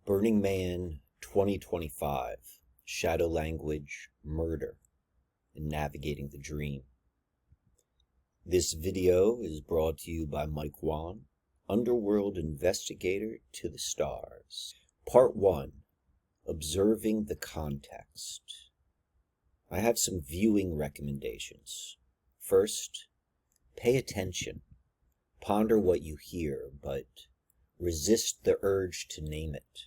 Burning Man 2025, Shadow Language, Murder, and Navigating the Dream. This video is brought to you by mkwann, Underworld Investigator to the Stars. Part 1, Observing the Context. I have some viewing recommendations. First, pay attention. Ponder what you hear, but resist the urge to name it.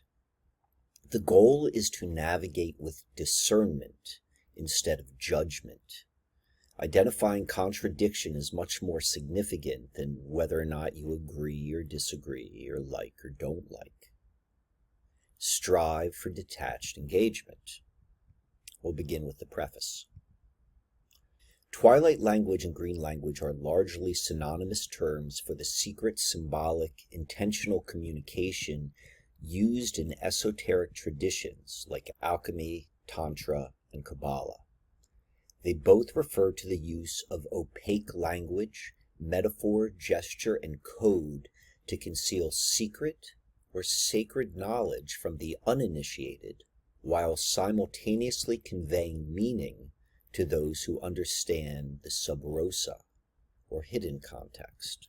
The goal is to navigate with discernment instead of judgment. Identifying contradiction is much more significant than whether or not you agree or disagree or like or don't like. Strive for detached engagement. We'll begin with the preface. Twilight language and green language are largely synonymous terms for the secret, symbolic, intentional communication used in esoteric traditions like alchemy, tantra, and Kabbalah. They both refer to the use of opaque language, metaphor, gesture, and code to conceal secret or sacred knowledge from the uninitiated, while simultaneously conveying meaning to those who understand the sub rosa, or hidden context.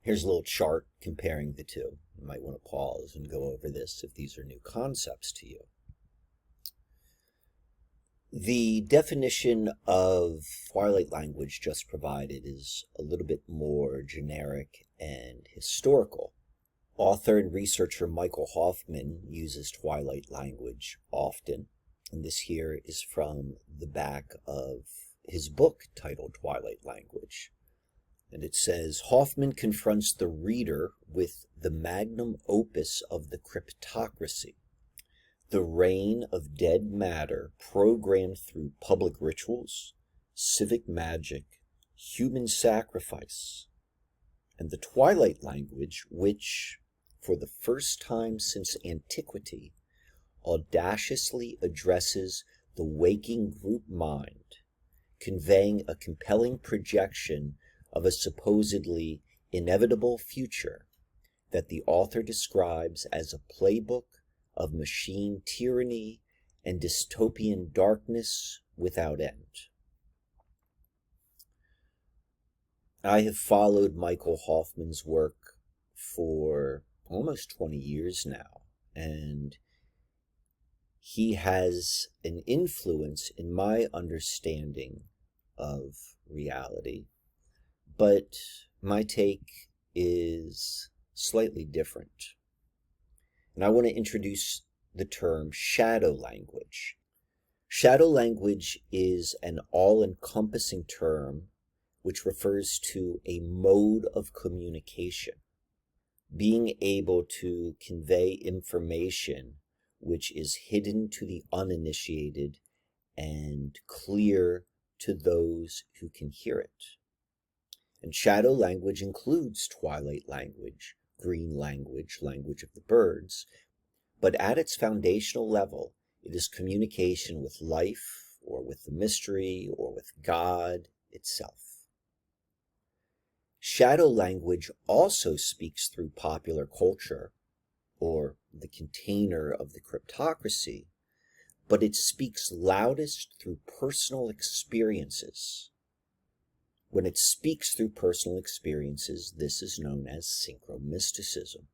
Here's a little chart comparing the two. You might want to pause and go over this if these are new concepts to you. The definition of Twilight language just provided is a little bit more generic and historical. Author and researcher Michael Hoffman uses Twilight language often, and this here is from the back of his book titled Twilight Language. And it says, Hoffman confronts the reader with the magnum opus of the cryptocracy, the reign of dead matter programmed through public rituals, civic magic, human sacrifice, and the Twilight language, which, for the first time since antiquity, audaciously addresses the waking group mind, conveying a compelling projection of a supposedly inevitable future that the author describes as a playbook of machine tyranny and dystopian darkness without end. I have followed Michael Hoffman's work for almost 20 years now, and he has an influence in my understanding of reality, but my take is slightly different. And I want to introduce the term shadow language. Shadow language is an all-encompassing term which refers to a mode of communication, being able to convey information which is hidden to the uninitiated and clear to those who can hear it. And shadow language includes twilight language, green language, language of the birds, but at its foundational level, it is communication with life, or with the mystery, or with God itself. Shadow language also speaks through popular culture, or the container of the cryptocracy, but it speaks loudest through personal experiences. When it speaks through personal experiences, this is known as synchromysticism.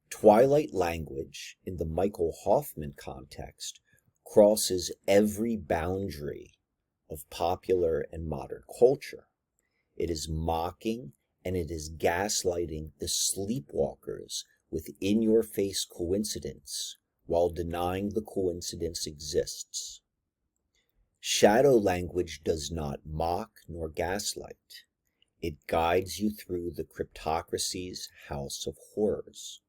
Twilight language, in the Michael Hoffman context, crosses every boundary of popular and modern culture. It is mocking and it is gaslighting the sleepwalkers with in-your-face coincidence while denying the coincidence exists. Shadow language does not mock nor gaslight. It guides you through the cryptocracy's house of horrors.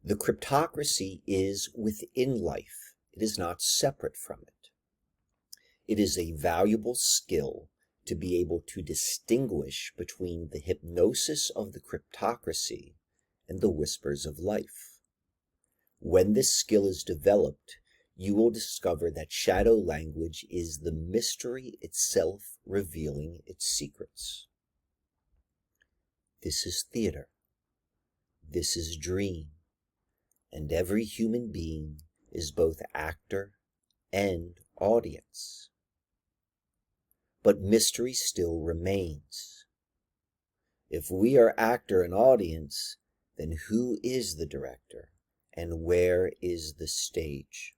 The cryptocracy is within life. It is not separate from it. It is a valuable skill to be able to distinguish between the hypnosis of the cryptocracy and the whispers of life. When this skill is developed, you will discover that shadow language is the mystery itself revealing its secrets. This is theater. This is dream, and every human being is both actor and audience. But mystery still remains. If we are actor and audience, then who is the director, and where is the stage?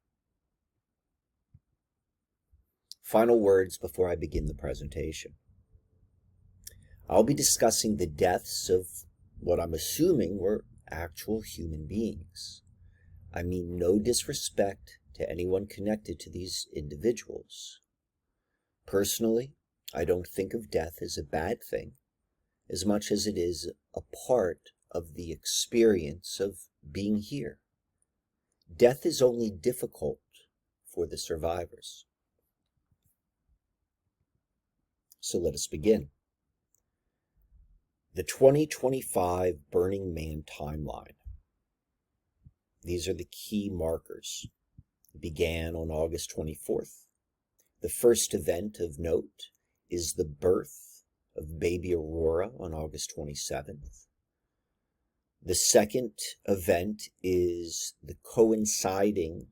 Final words before I begin the presentation. I'll be discussing the deaths of what I'm assuming were actual human beings. I mean no disrespect to anyone connected to these individuals. Personally, I don't think of death as a bad thing, as much as it is a part of the experience of being here. Death is only difficult for the survivors. So let us begin. The 2025 Burning Man timeline. These are the key markers. It began on August 24th. The first event of note is the birth of baby Aurora on August 27th. The second event is the coinciding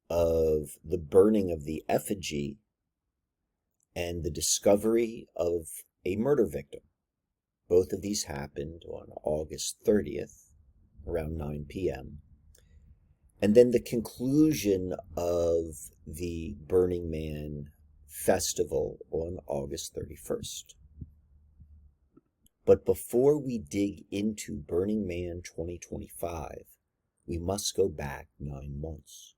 of the burning of the effigy and the discovery of a murder victim. Both of these happened on August 30th, around 9 p.m. And then the conclusion of the Burning Man festival on August 31st. But before we dig into Burning Man 2025, we must go back 9 months.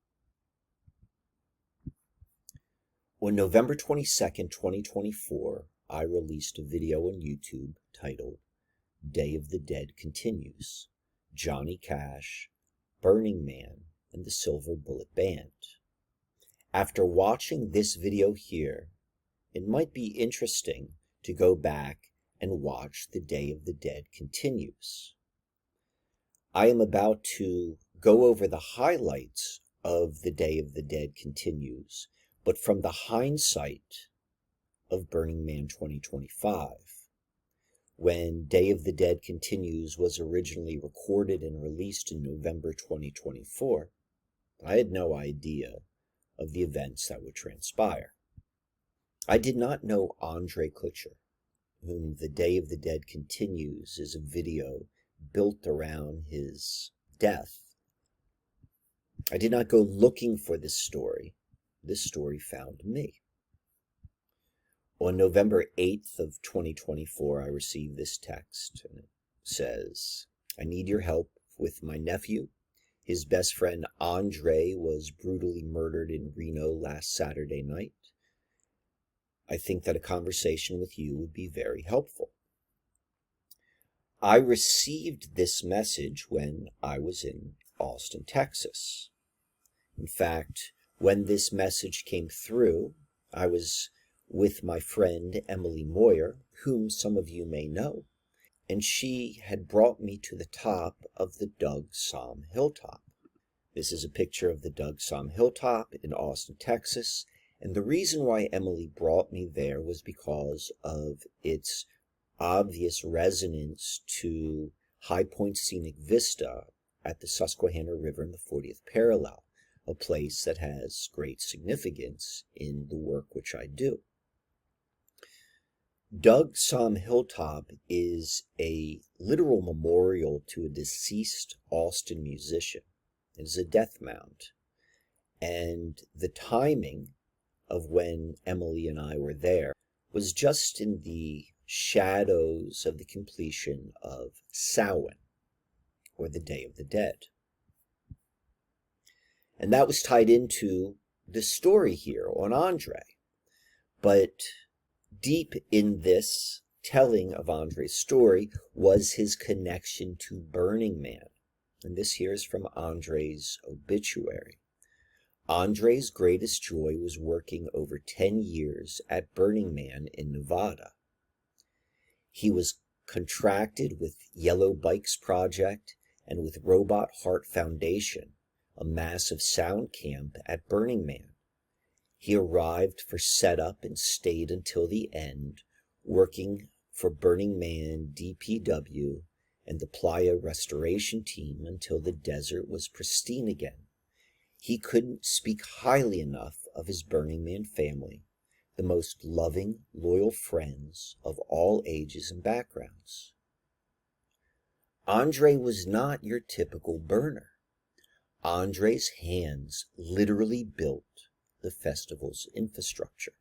On November 22nd, 2024, I released a video on YouTube titled Day of the Dead Continues, Johnny Cash, Burning Man, and the Silver Bullet Band. After watching this video here, it might be interesting to go back and watch The Day of the Dead Continues. I am about to go over the highlights of The Day of the Dead Continues, but from the hindsight of Burning Man 2025. When Day of the Dead Continues was originally recorded and released in November 2024, I had no idea of the events that would transpire. I did not know Andrej, whom The Day of the Dead Continues is a video built around his death. I did not go looking for this story. This story found me. On November 8th of 2024, I received this text, and it says, I need your help with my nephew. His best friend Andrej was brutally murdered in Reno last Saturday night. I think that a conversation with you would be very helpful. I received this message when I was in Austin, Texas. In fact, when this message came through, I was with my friend Emily Moyer, whom some of you may know, and she had brought me to the top of the Doug Somm Hilltop. This is a picture of the Doug Somm Hilltop in Austin, Texas, and the reason why Emily brought me there was because of its obvious resonance to High Point Scenic Vista at the Susquehanna River in the 40th parallel, a place that has great significance in the work which I do. Doug Somm Hilltop is a literal memorial to a deceased Austin musician. It is a death mound. And the timing of when Emily and I were there was just in the shadows of the completion of Samhain, or the Day of the Dead. And that was tied into the story here on Andrej. But deep in this telling of Andrej's story was his connection to Burning Man. And this here is from Andrej's obituary. Andrej's greatest joy was working over 10 years at Burning Man in Nevada. He was contracted with Yellow Bikes Project and with Robot Heart Foundation, a massive sound camp at Burning Man. He arrived for setup and stayed until the end, working for Burning Man, DPW, and the playa restoration team until the desert was pristine again. He couldn't speak highly enough of his Burning Man family, the most loving, loyal friends of all ages and backgrounds. Andrej was not your typical burner. Andrej's hands literally built the festival's infrastructure.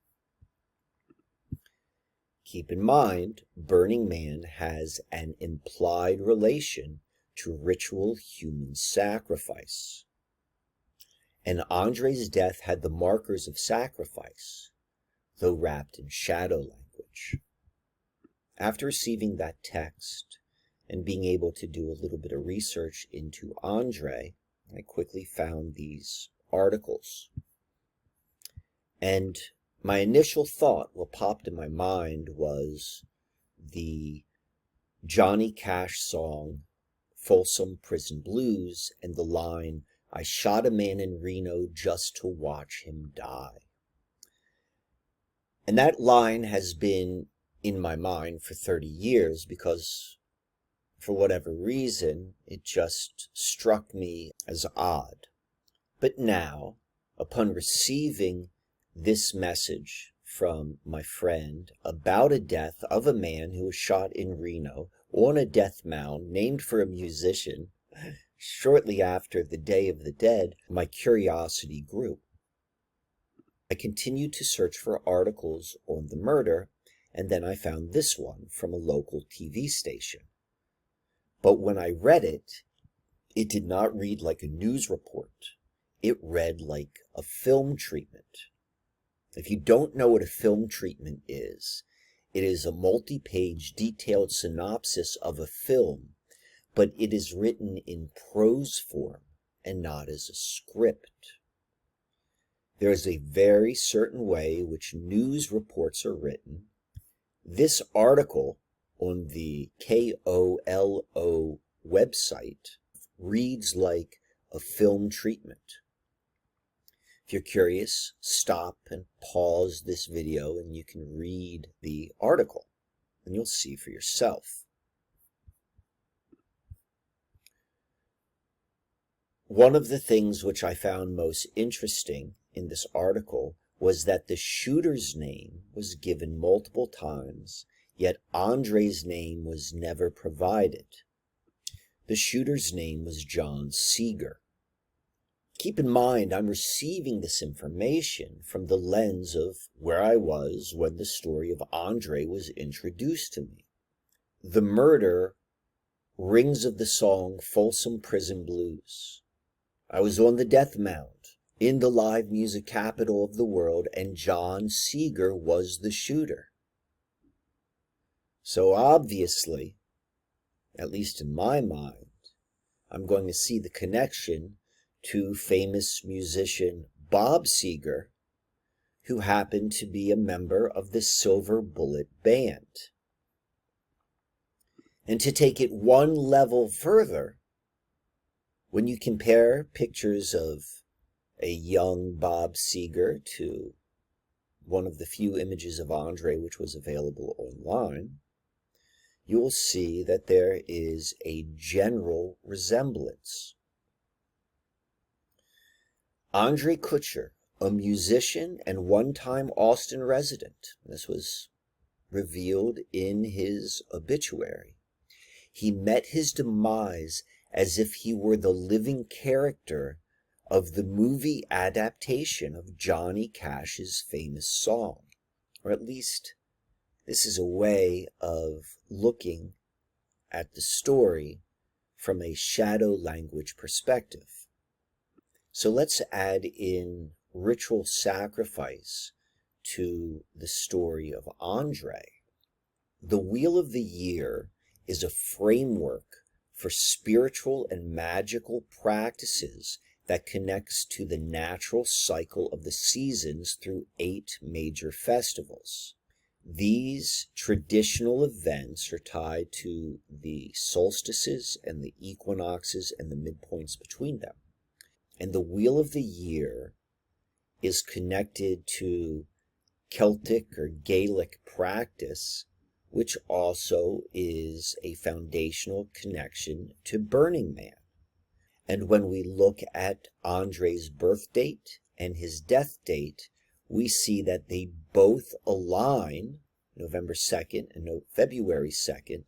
Keep in mind, Burning Man has an implied relation to ritual human sacrifice. And Andrej's death had the markers of sacrifice, though wrapped in shadow language. After receiving that text and being able to do a little bit of research into Andrej, I quickly found these articles. And my initial thought, what popped in my mind, was the Johnny Cash song, Folsom Prison Blues, and the line, "I shot a man in Reno just to watch him die." And that line has been in my mind for 30 years because, for whatever reason, it just struck me as odd. But now, upon receiving this message from my friend about a death of a man who was shot in Reno on a death mound named for a musician shortly after the Day of the Dead, my curiosity grew. I continued to search for articles on the murder, and then I found this one from a local TV station. But when I read it, it did not read like a news report. It read like a film treatment. If you don't know what a film treatment is, it is a multi-page detailed synopsis of a film, but it is written in prose form and not as a script. There is a very certain way which news reports are written. This article on the KOLO website reads like a film treatment. If you're curious, stop and pause this video and you can read the article and you'll see for yourself. One of the things which I found most interesting in this article was that the shooter's name was given multiple times, yet Andrej's name was never provided. The shooter's name was John Seeger. Keep in mind, I'm receiving this information from the lens of where I was when the story of Andrej was introduced to me. The murder rings of the song Folsom Prison Blues. I was on the death mound in the live music capital of the world, and John Seeger was the shooter. So obviously, at least in my mind, I'm going to see the connection to famous musician Bob Seger, who happened to be a member of the Silver Bullet Band. And to take it one level further, when you compare pictures of a young Bob Seger to one of the few images of Andrej which was available online, you will see that there is a general resemblance. Andrej Kutcher, a musician and one-time Austin resident, this was revealed in his obituary. He met his demise as if he were the living character of the movie adaptation of Johnny Cash's famous song. Or at least, this is a way of looking at the story from a shadow language perspective. So let's add in ritual sacrifice to the story of Andrej. The Wheel of the Year is a framework for spiritual and magical practices that connects to the natural cycle of the seasons through 8 major festivals. These traditional events are tied to the solstices and the equinoxes and the midpoints between them. And the Wheel of the Year is connected to Celtic or Gaelic practice which also is a foundational connection to Burning Man. And when we look at Andrej's birth date and his death date, we see that they both align, November 2nd and February 2nd,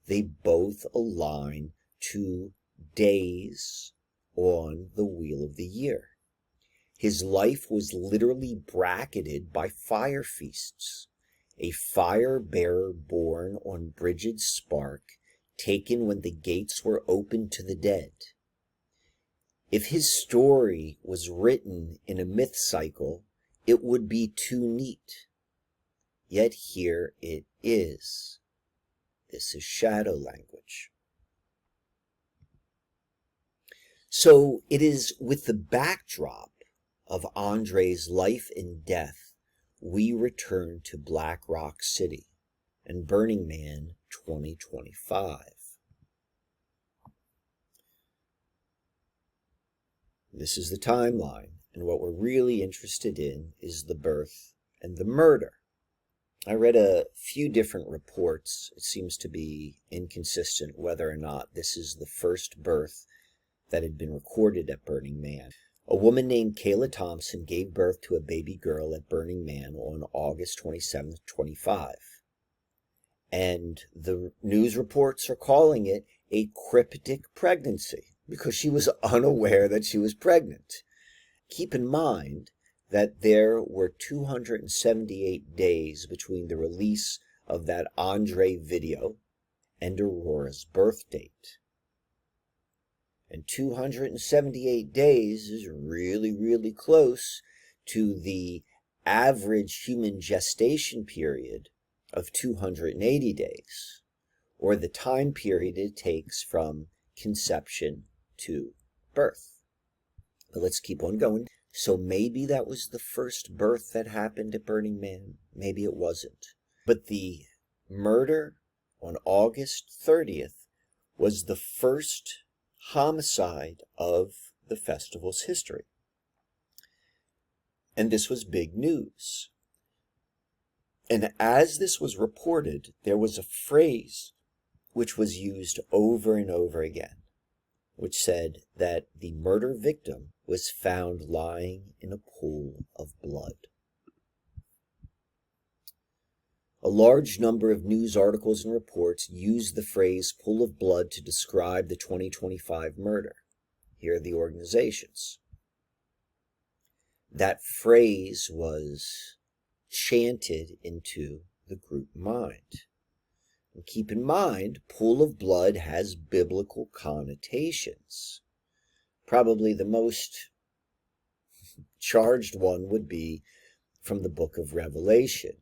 they both align to days on the wheel of the year. His life was literally bracketed by fire feasts. A fire bearer born on Brigid's spark, taken when the gates were opened to the dead. If his story was written in a myth cycle, it would be too neat. Yet here it is. This is shadow language. So it is with the backdrop of Andrej's life and death, we return to Black Rock City and Burning Man 2025. This is the timeline, and what we're really interested in is the birth and the murder. I read a few different reports. It seems to be inconsistent whether or not this is the first birth that had been recorded at Burning Man. A woman named Kayla Thompson gave birth to a baby girl at Burning Man on August 27th, 25. And the news reports are calling it a cryptic pregnancy because she was unaware that she was pregnant. Keep in mind that there were 278 days between the release of that Andrej video and Aurora's birth date. And 278 days is really, really close to the average human gestation period of 280 days, or the time period it takes from conception to birth. But let's keep on going. So maybe that was the first birth that happened at Burning Man. Maybe it wasn't. But the murder on August 30th was the first homicide of the festival's history. And this was big news. And as this was reported, there was a phrase which was used over and over again, which said that the murder victim was found lying in a pool of blood. A large number of news articles and reports used the phrase pool of blood to describe the 2025 murder. Here are the organizations. That phrase was chanted into the group mind. And keep in mind, pool of blood has biblical connotations. Probably the most charged one would be from the book of Revelation.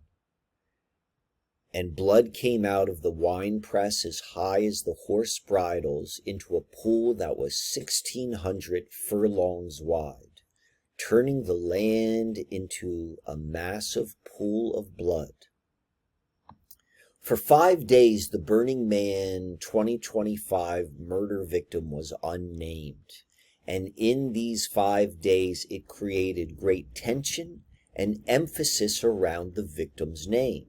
And blood came out of the winepress as high as the horse bridles into a pool that was 1,600 furlongs wide, turning the land into a massive pool of blood. For 5 days, the Burning Man 2025 murder victim was unnamed. And in these 5 days, it created great tension and emphasis around the victim's name.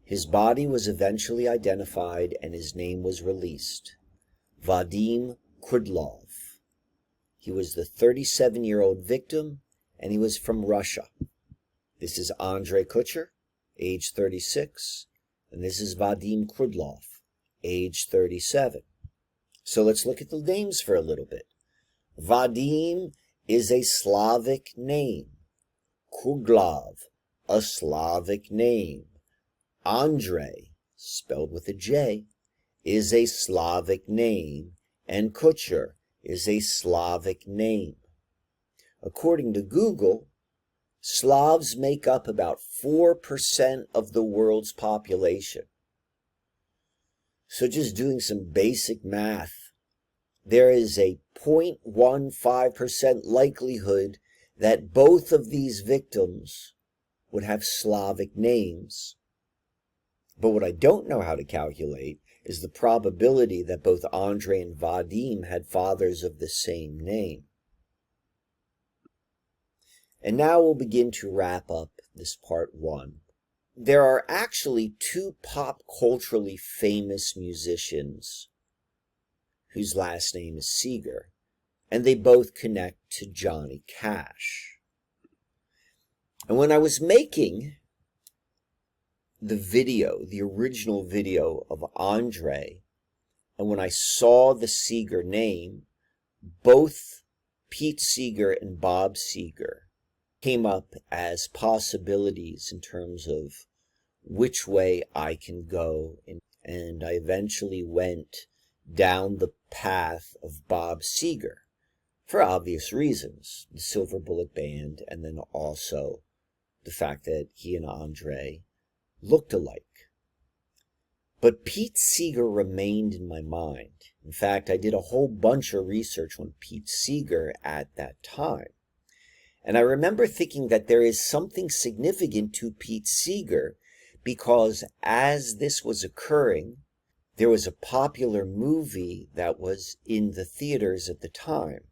His body was eventually identified and his name was released. Vadim Krudlov. He was the 37-year-old victim and he was from Russia. This is Andrej Kucher, age 36, and this is Vadim Krudlov, age 37. So let's look at the names for a little bit. Vadim is a Slavic name. Krudlov, a Slavic name. Andrej, spelled with a J, is a Slavic name, and Kucher is a Slavic name. According to Google, Slavs make up about 4% of the world's population. So just doing some basic math, there is a 0.15% likelihood that both of these victims would have Slavic names. But what I don't know how to calculate is the probability that both Andrej and Vadim had fathers of the same name. And now we'll begin to wrap up this part 1 there are actually two pop culturally famous musicians whose last name is Seeger, and they both connect to Johnny Cash. And when I was making the video, the original video of Andrej, and when I saw the Seeger name, both Pete Seeger and Bob Seger came up as possibilities in terms of which way I can go. And I eventually went down the path of Bob Seger for obvious reasons. The Silver Bullet Band, and then also the fact that he and Andrej looked alike. But Pete Seeger remained in my mind. In fact, I did a whole bunch of research on Pete Seeger at that time. And I remember thinking that there is something significant to Pete Seeger, because as this was occurring, there was a popular movie that was in the theaters at the time.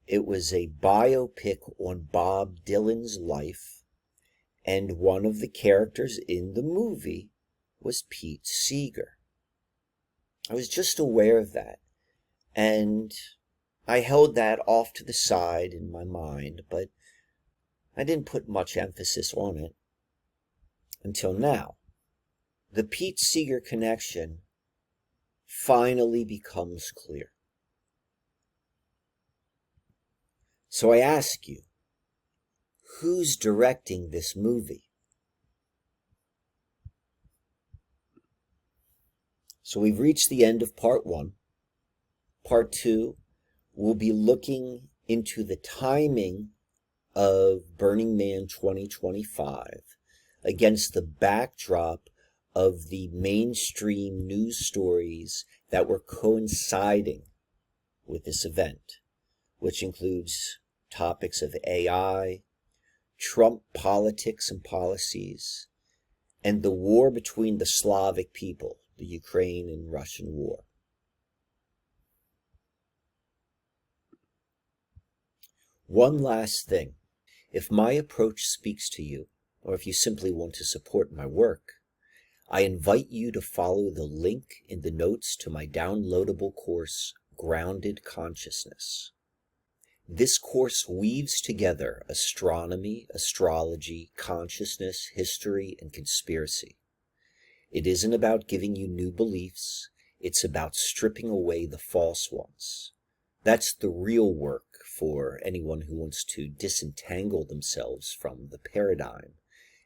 It was a biopic on Bob Dylan's life, and one of the characters in the movie was Pete Seeger. I was just aware of that, and I held that off to the side in my mind, but I didn't put much emphasis on it until now. The Pete Seeger connection finally becomes clear. So I ask you, who's directing this movie? So we've reached the end of part 1. Part 2, we'll be looking into the timing of Burning Man 2025 against the backdrop of the mainstream news stories that were coinciding with this event, which includes topics of AI, Trump politics and policies, and the war between the Slavic people, the Ukraine and Russian war. One last thing. If my approach speaks to you, or if you simply want to support my work, I invite you to follow the link in the notes to my downloadable course, Grounded Consciousness. This course weaves together astronomy, astrology, consciousness, history, and conspiracy. It isn't about giving you new beliefs, it's about stripping away the false ones. That's the real work for anyone who wants to disentangle themselves from the paradigm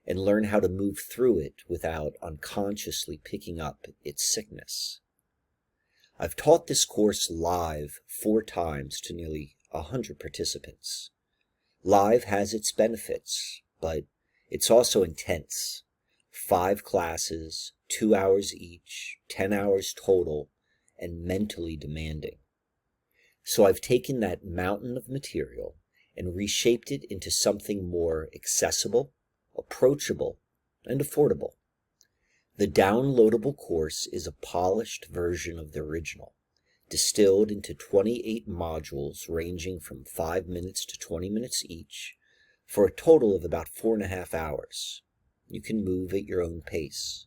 and learn how to move through it without unconsciously picking up its sickness. I've taught this course live 4 times to nearly 100 participants. Live has its benefits, but it's also intense. 5 classes, 2 hours each, 10 hours total, and mentally demanding. So I've taken that mountain of material and reshaped it into something more accessible, approachable, and affordable. The downloadable course is a polished version of the original, distilled into 28 modules ranging from 5 minutes to 20 minutes each, for a total of about 4.5 hours. You can move at your own pace.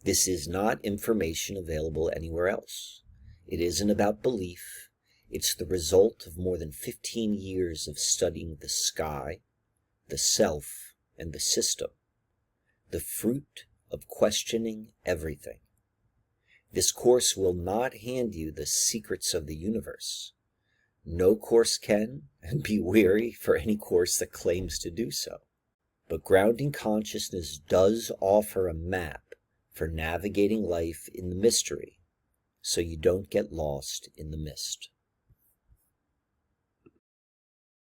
This is not information available anywhere else. It isn't about belief. It's the result of more than 15 years of studying the sky, the self, and the system. The fruit of questioning everything. This course will not hand you the secrets of the universe. No course can, and be wary for any course that claims to do so. But Grounding Consciousness does offer a map for navigating life in the mystery, so you don't get lost in the mist.